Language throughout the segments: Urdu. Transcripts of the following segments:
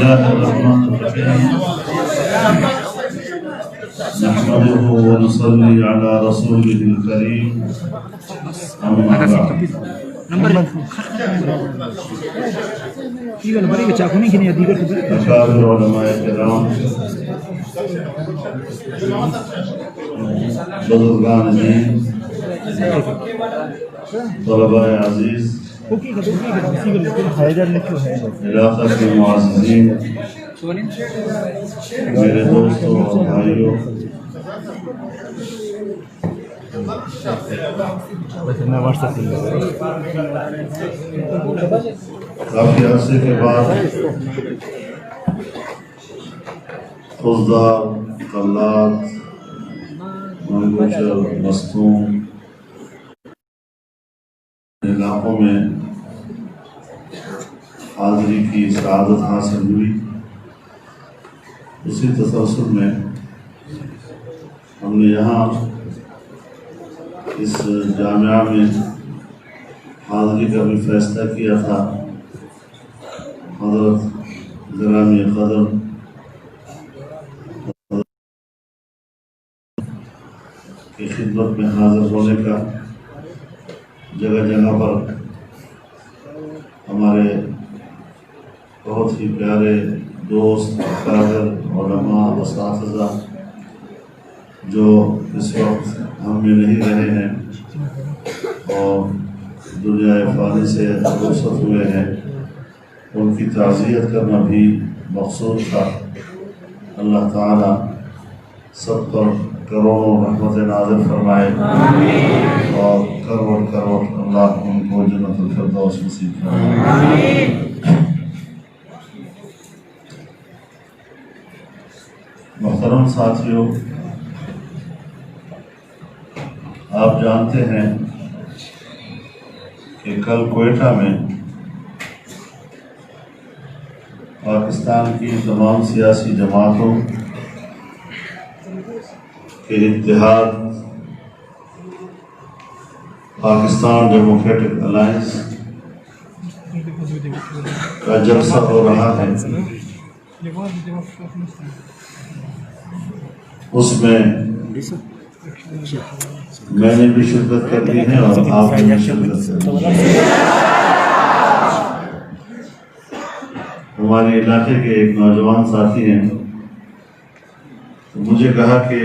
الله الرحمن الرحيم نحمده ونصلي على رسوله الكريم أما بعد أكابر علماء الكرام بزرگان دین طلباء عزیز علاقہ کے معززین میرے دوستوں اور بھائیوں کافی عرصے کے بعد خضدار قلات منگوچر مستون علاقوں میں حاضری کی سعادت حاصل ہوئی. اسی تسلسل میں ہم نے یہاں اس جامعہ میں حاضری کا بھی فیصلہ کیا تھا. حضرت گرامی قدر کی خدمت میں حاضر ہونے کا جگہ جگہ پر ہمارے بہت ہی پیارے دوست اکابر علماء اساتذہ جو اس وقت ہم میں نہیں رہے ہیں اور دنیا فانی سے رخصت ہوئے ہیں ان کی تعزیت کرنا بھی مقصود تھا. اللہ تعالی سب پر کروڑوں رحمت نازل فرمائے اور کروڑ کروڑ اللہ ان کو جنت الفردوس نصیب فرمائے. محترم ساتھیوں، آپ جانتے ہیں کہ کل کوئٹہ میں پاکستان کی تمام سیاسی جماعتوں کے اتحاد پاکستان ڈیموکریٹک الائنس کا جلسہ ہو رہا ہے. اس میں میں نے بھی شرکت کر لی ہے اور آپ نے بھی شرکت کر لی ہے. ہمارے علاقے کے ایک نوجوان ساتھی ہیں، تو مجھے کہا کہ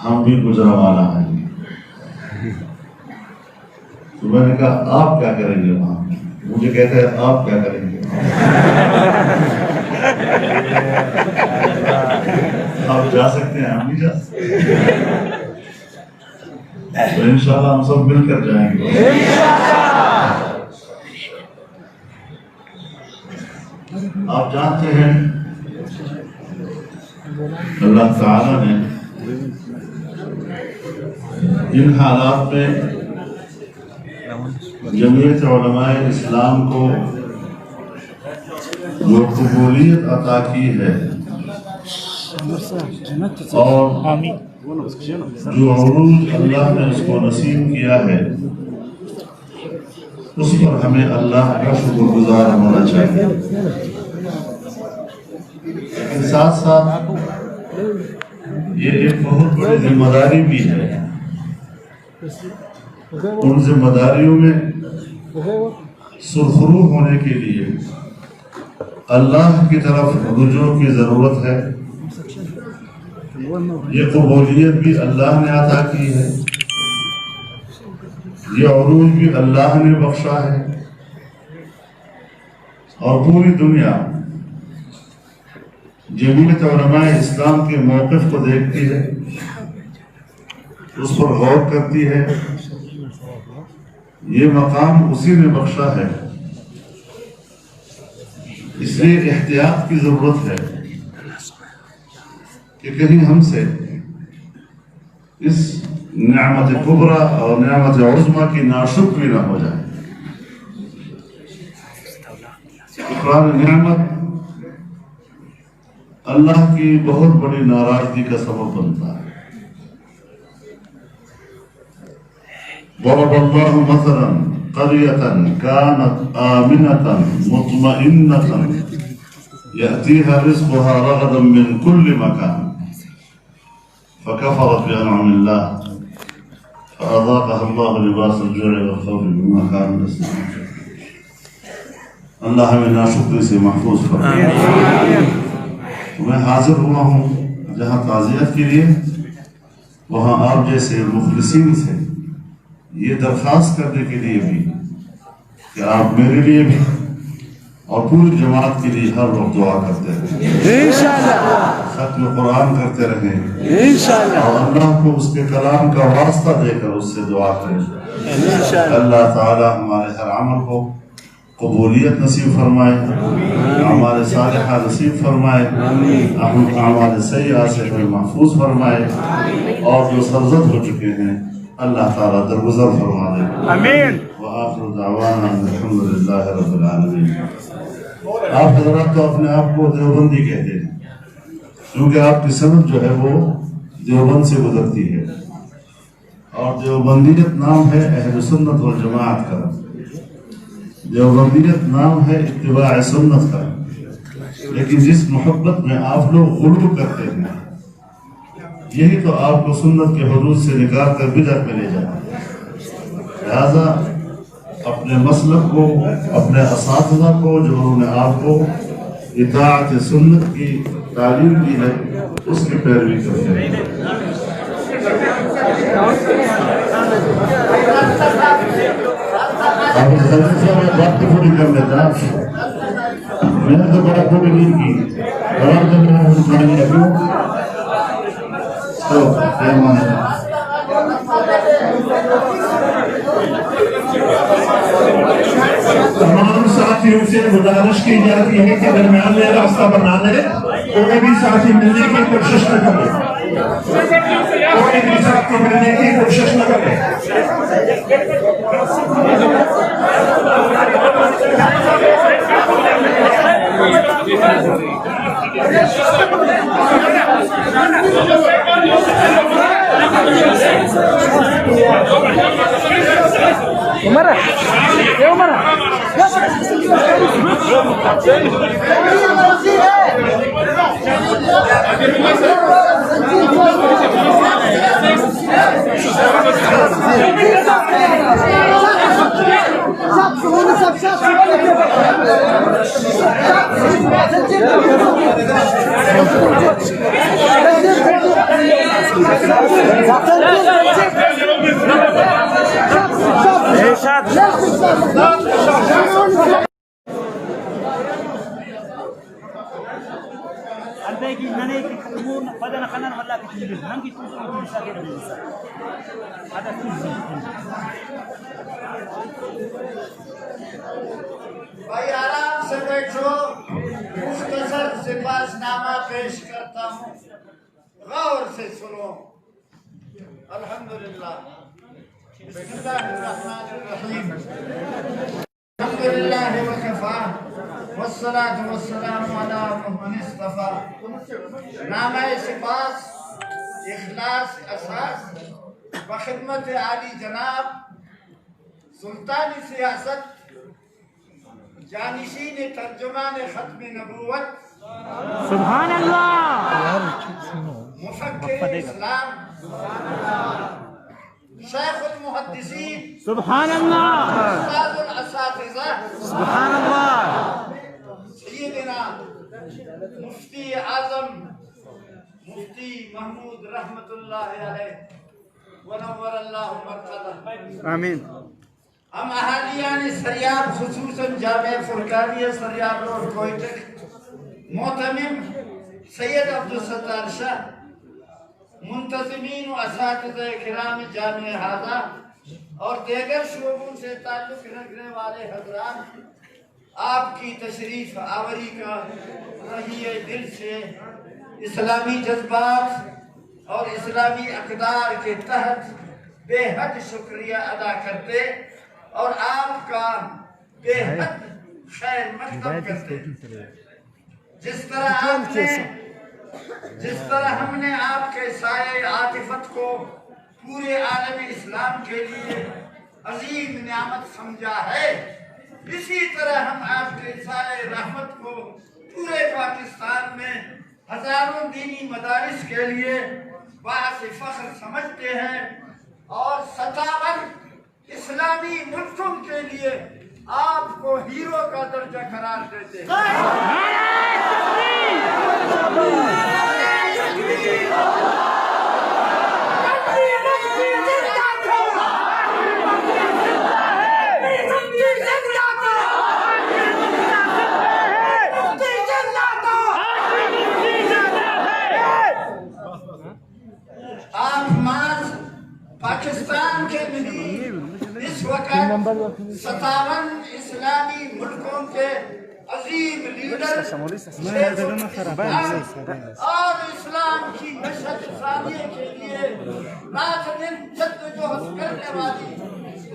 ہم بھی گجرانوالہ ہیں. تو میں نے کہا آپ کیا کریں گے وہاں؟ مجھے کہتا ہے آپ کیا کریں گے؟ آپ جا سکتے ہیں، ہم نہیں جا سکتے. تو انشاءاللہ ہم سب مل کر جائیں گے. آپ جانتے ہیں اللہ تعالیٰ نے ان حالات میں جمعیت علماء اسلام کو جو قبولیت عطا کی ہے اور جو عروج اللہ نے اس کو نصیب کیا ہے، اس پر ہمیں اللہ کا شکر گزار ہونا چاہیے. لیکن ساتھ ساتھ یہ ایک بہت بڑی ذمہ داری بھی ہے. ان ذمہ داریوں میں سرخرو ہونے کے لیے اللہ کی طرف رجوع کی ضرورت ہے. یہ قبولیت بھی اللہ نے عطا کی ہے، یہ عروج بھی اللہ نے بخشا ہے، اور پوری دنیا جمعیت علماء اسلام کے موقف کو دیکھتی ہے، اس پر غور کرتی ہے. یہ مقام اسی نے بخشا ہے، اس لیے احتیاط کی ضرورت ہے کہ کہیں ہم سے اس نعمت کبریٰ اور نعمت عظمیٰ کی ناشکری نہ ہو جائے. اقرار نعمت اللہ کی بہت بڑی ناراضگی کا سبب بنتا ہے. ضرب اللہ مثلا قرية كانت آمنة مطمئنة يأتيها رزقها رغدا من كل مكان فكفرت بأنعم الله فأذاقها الله لباس الجوع والخوف بما كانوا يصنعون. اللہ ہمیں ناشکری سے محفوظ فرمائے. میں حاضر ہوا ہوں جہاں تعزیت کے لیے، وہاں آپ جیسے مخلصین سے یہ درخواست کرنے کے لیے بھی کہ آپ میرے لیے بھی اور پوری جماعت کے لیے ہر وقت دعا کرتے رہیں، انشاءاللہ ختم قرآن کرتے رہیں، انشاءاللہ اور اللہ کو اس کے کلام کا واسطہ دے کر اس سے دعا کریں. اللہ تعالی ہمارے ہر عمل کو قبولیت نصیب فرمائے، اعمال صالحہ نصیب فرمائے، اعمال سیئہ سے ہمیں محفوظ فرمائے، اور جو سرزد ہو چکے ہیں اللہ تعالیٰ درگزر فرما دے. آمین. وآخر دعوانا الحمدللہ رب العالمین. آپ حضرات تو اپنے آپ کو دیوبندی کہتے ہیں کیونکہ آپ کی سند جو ہے وہ دیوبند سے گزرتی ہے، اور دیوبندیت نام ہے اہل سنت والجماعت کا، دیوبندیت نام ہے اتباع سنت کا. لیکن جس محبت میں آپ لوگ غلو کرتے ہیں یہی تو آپ کو سنت کے حدود سے نکال کر بدعت میں لے جاتا ہے. لہذا اپنے مسلک کو، اپنے اساتذہ کو جو انہوں نے آپ کو اطاعت سنت کی تعلیم دی ہے اس کی پیروی کرتے ہیں. بات تو پوری کر لیتا، میں نے تو بڑا پوری نہیں کی، بڑا تو میں تمام ساتھیوں سے گزارش کی جاتی ہے کہ درمیان میں راستہ بنا لے، کوئی بھی ساتھی ملنے کی کوشش نہ کرے، کوئی بھی ساتھی ملنے کی کوشش نہ کرے. عمر اے عمر بھائی آرام سے بیٹھو، مختصر سپاس نامہ پیش کرتا ہوں، غور سے سنو. الحمدللہ، بسم اللہ الرحمن الرحیم، الحمدللہ وکفا والصلاة والسلام علی من اصطفیٰ. نامہ سپاس اخلاص اساس بخدمت عالی جناب سلطانی سیاست جانشین ترجمان ختم نبوت سبحان اللہ، مفکر اسلام شیخ المحدثین سبحان اللہ، استاد الاساتذہ سبحان اللہ، سیدنا مفتی اعظم مفتی محمود رحمت اللہ علیہ ونور اللہ مرقدہ. آمین. ہم اہالیان سریاب خصوصاً جامع فرقانیہ سریاب روڈ کوئٹہ محتمم سید عبدالستار شاہ، منتظمین و اساتذہ کرام جامع ہذا اور دیگر شعبوں سے تعلق رکھنے والے حضرات، آپ کی تشریف آوری کا تہیہ دل سے اسلامی جذبات اور اسلامی اقدار کے تحت بے حد شکریہ ادا کرتے اور آپ کا بے حد خیر مقدم کرتے. جس طرح ہم نے آپ کے سائے عاطفت کو پورے عالم اسلام کے لیے عظیم نعمت سمجھا ہے، اسی طرح ہم آپ کے سائے رحمت کو پورے پاکستان میں ہزاروں دینی مدارس کے لیے باعث فخر سمجھتے ہیں اور 57 اسلامی ملکوں کے لیے آپ کو ہیرو کا درجہ قرار دیتے ہیں۔ آپ ماز پاکستان کے نہیں، اس وقت 57 اسلامی ملکوں کے عظیم لیڈر اور اسلام کی نشت ثانیہ کے لیے رات دن جدوجہد کرنے والی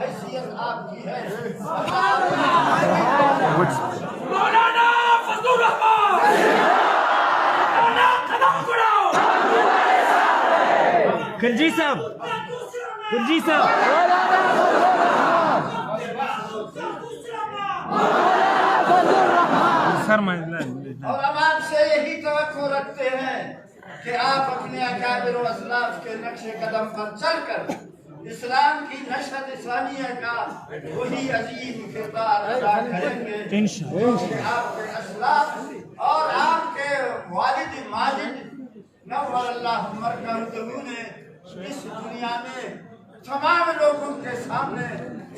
حیثیت آپ کی ہے۔ مولانا فضل الرحمان خلجی صاحب، خلجی صاحب، اور اب آپ سے یہی توقع رکھتے ہیں کہ آپ اپنے اکابر و اسلاف کے نقش قدم پر چل کر اسلام کی نشت ثانیہ کا وہی عظیم کردار ادا کریں گے کہ آپ کے اسلاف اور آپ کے والد ماجد نور اللہ مرکزہ نے اس دنیا میں تمام لوگوں کے سامنے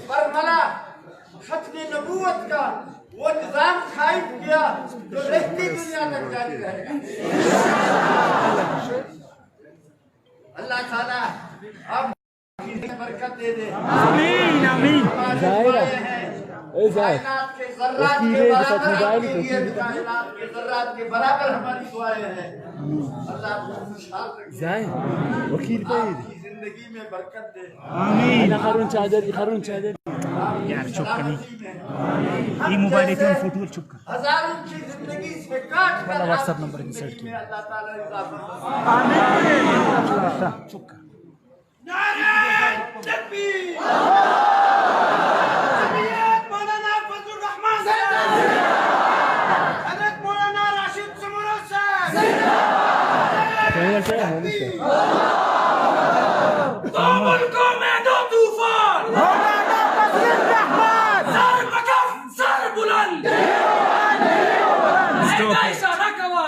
برملا ختم نبوت کا وہ نظام قائم کیا جو رہتی دنیا تک جاری رہے گا۔ اللہ تعالیٰ اب برکت دے دے۔ آمین آمین۔ کائنات کے ذرات کے برابر آپ کے لیے، کائنات کے ذرات کے برابر ہماری دعائیں ہیں۔ اللہ آپ کو خوشحال رکھے، آپ کی زندگی میں برکت دے۔ آمین۔ یہ موبائل ہے فوٹو چھپ کر ہزاروں کی زندگی سے کاٹ کر واٹس ایپ نمبر میں اللہ تعالیٰ اضافہ۔ نعرہ تکبیر، جمعیت مولانا فضل الرحمان صاحب، حضرت مولانا راشد سمورہ صاحب، دو ملکوں میں دو طوفان، مولانا فضل الرحمان، سر مکف سر بلند، اشارہ کوا۔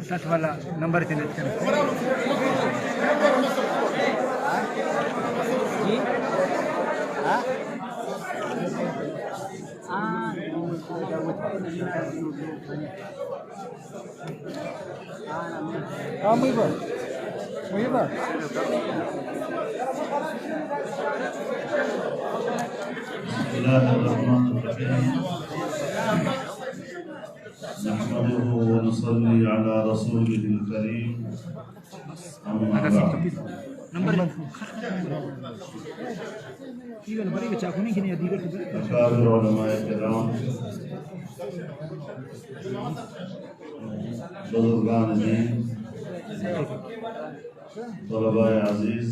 سچ والا نمبر چینج کریں۔ بسم الله الرحمن الرحيم نحمده ونصلي على رسوله الكريم أما بعد أكابر علماء الكرام بزرگان دین طلباء عزیز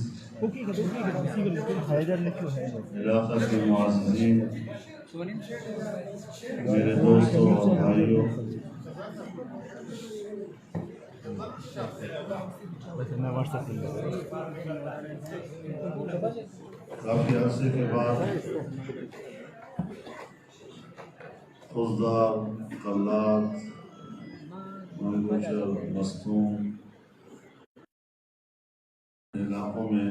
علاقہ کے معززین میرے دوستوں اور بھائیوں، کافی عرصے کے بعد خضدار، قلات، منگوچر، مستون علاقوں میں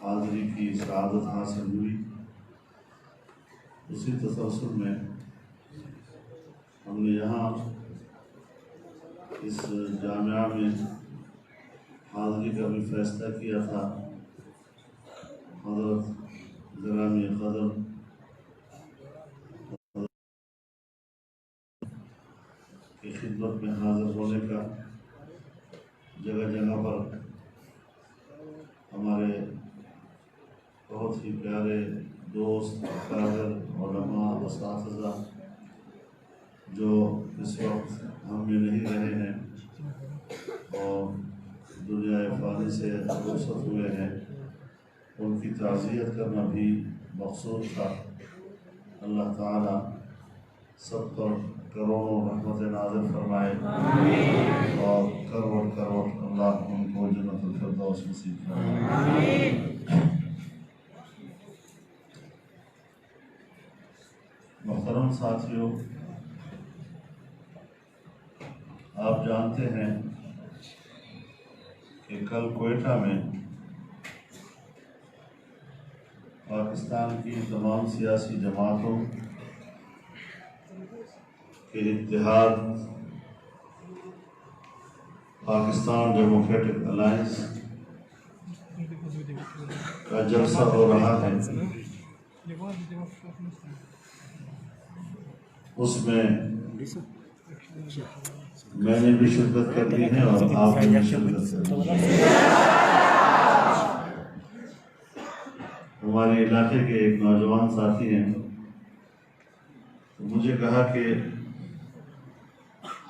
حاضری کی سعادت حاصل ہوئی۔ اسی تسلسل میں ہم نے یہاں اس جامعہ میں حاضری کا بھی فیصلہ کیا تھا۔ حضرت گرامی قدر کی خدمت میں حاضر ہونے کا، جگہ جگہ پر ہمارے بہت ہی پیارے دوست، اکابر، علماء، اساتذہ جو اس وقت ہم میں نہیں رہے ہیں اور دنیا فانی سے رخصت ہوئے ہیں، ان کی تعزیت کرنا بھی مقصود تھا۔ اللہ تعالیٰ سب پر کروڑوں رحمت نازل فرمائے اور کروڑ کروڑ اللہ ان کو جنت الفردوس نصیب فرمائے۔ محترم ساتھیوں، آپ جانتے ہیں کہ کل کوئٹہ میں پاکستان کی تمام سیاسی جماعتوں کے اتحاد پاکستان ڈیموکریٹک الائنس کا جلسہ ہو رہا ہے۔ اس میں میں نے بھی شرکت کر لی ہے اور آپ نے بھی شرکت کر لی ہے۔ ہمارے علاقے کے ایک نوجوان ساتھی ہیں، مجھے کہا کہ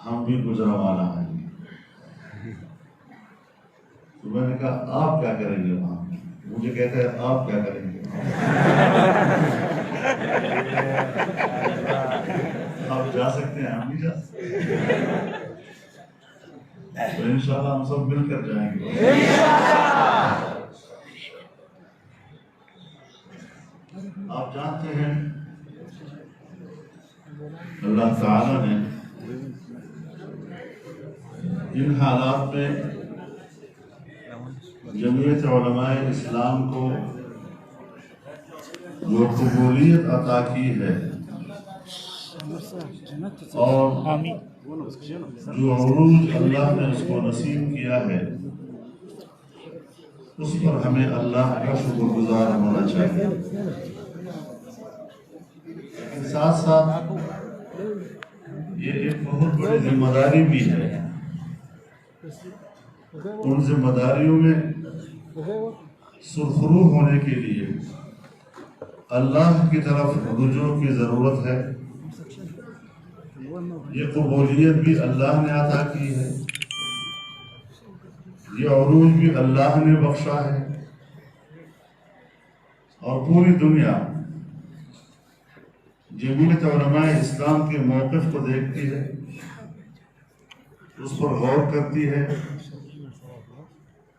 ہم بھی گجرانوالہ ہیں، تو میں نے کہا آپ کیا کریں گے وہاں؟ مجھے کہتا ہے آپ کیا کریں گے؟ آپ جا سکتے ہیں، ہم بھی جا سکتے ہیں، تو انشاءاللہ ہم سب مل کر جائیں گے۔ آپ جانتے ہیں اللہ تعالیٰ نے ان حالات میں جمعیت علماء اسلام کو جو قبولیت عطا کی ہے اور جو عروج اللہ نے اس کو نصیب کیا ہے، اس پر ہمیں اللہ کا شکر گزار ہونا چاہیے۔ ساتھ ساتھ یہ ایک بہت بڑی ذمہ داری بھی ہے۔ ان ذمہ داریوں میں سرخرو ہونے کے لیے اللہ کی طرف رجوع کی ضرورت ہے۔ یہ قبولیت بھی اللہ نے عطا کی ہے، یہ عروج بھی اللہ نے بخشا ہے، اور پوری دنیا جمعیت علماء اسلام کے موقف کو دیکھتی ہے، اس پر غور کرتی ہے۔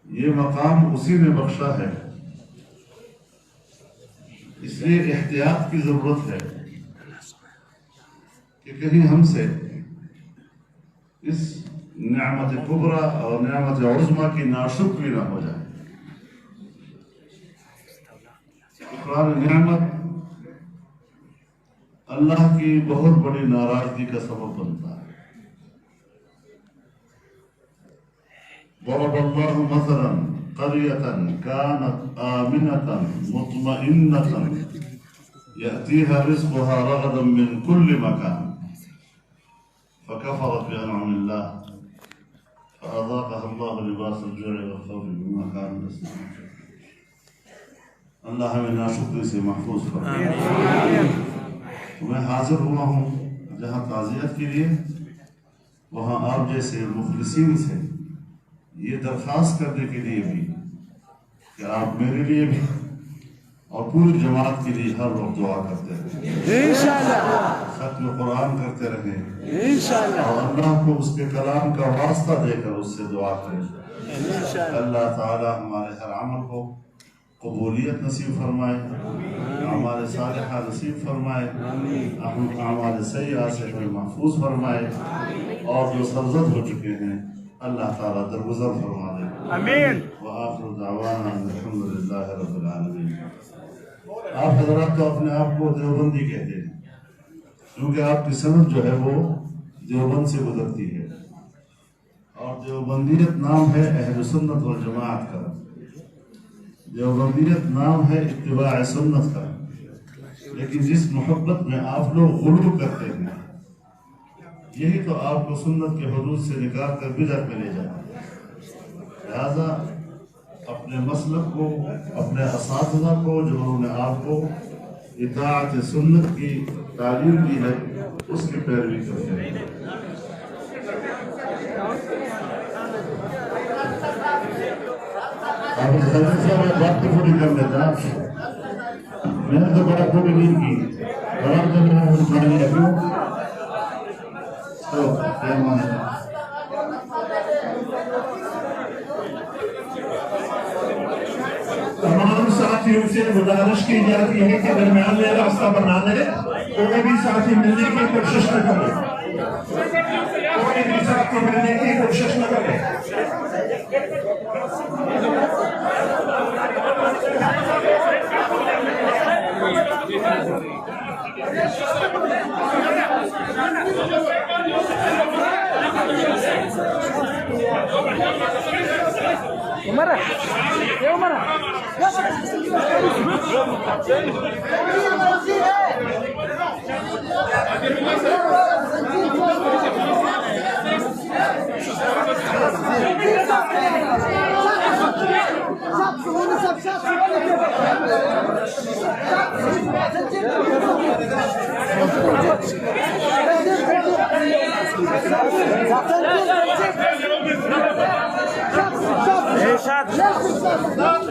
یہ مقام اسی نے بخشا ہے، اس لیے احتیاط کی ضرورت ہے کہ کہیں ہم سے اس نعمت کبریٰ اور نعمت عظمیٰ کی ناشکری نہ ہو جائے۔ اقرار نعمت اللہ کی بہت بڑی ناراضگی کا سبب بنتا ہے۔ ضرب اللہ مثلا قریۃ کانت آمنۃ مطمئنۃ یأتیہا رزقها رغدا من کل مکان فکفرت بانعم اللہ فأذاقها اللہ لباس الجوع والخوف بما كانوا يصنعون۔ اللہ ہمیں ناشکری سے محفوظ فرمائے۔ میں حاضر ہوا ہوں جہاں تعزیت کے لیے، وہاں آپ جیسے مخلصین سے یہ درخواست کرنے کے لیے بھی کہ آپ میرے لیے بھی اور پوری جماعت کے لیے ہر وقت دعا کرتے رہیں، ختم قرآن کرتے رہیں، اور اللہ کو اس کے کلام کا واسطہ دے کر اس سے دعا کریں۔ اللہ تعالی ہمارے ہر عمل کو قبولیت نصیب فرمائے، اعمال صالحہ نصیب فرمائے، اعمال سیئہ سے ہمیں محفوظ فرمائے، اور جو سرزد ہو چکے ہیں اللہ تعالیٰ درگزر فرما دے۔ آمین۔ وآخر دعوانا الحمدللہ رب العالمین۔ آپ حضرات تو اپنے آپ کو دیوبندی کہتے ہیں کیونکہ آپ کی سند جو ہے وہ دیوبند سے گزرتی ہے، اور دیوبندیت نام ہے اہل سنت والجماعت کا، دیوبندیت نام ہے اتباع سنت کا، لیکن جس محبت میں آپ لوگ غلو کرتے ہیں یہی تو آپ کو سنت کے حدود سے نکال کر بدعت میں لے جاتا ہے۔ لہذا اپنے مسلک کو، اپنے اساتذہ کو جو انہوں نے آپ کو اطاعت سنت کی تعلیم دی ہے اس کی پیروی کرتے ہیں۔ اب وقت پوری کر لیتا میں نے تو بڑا پوری نہیں کی بڑا تو میں کیوں تو کیا مانے تمام ساتھیوں سے گزارش کی جاتی ہے کہ درمیان میں راستہ بنا لے کوئی بھی ساتھی ملنے کی کوشش نہ کرے کوئی بھی ساتھی ملنے کی کوشش نہ کرے عمر یہ عمر ارشاد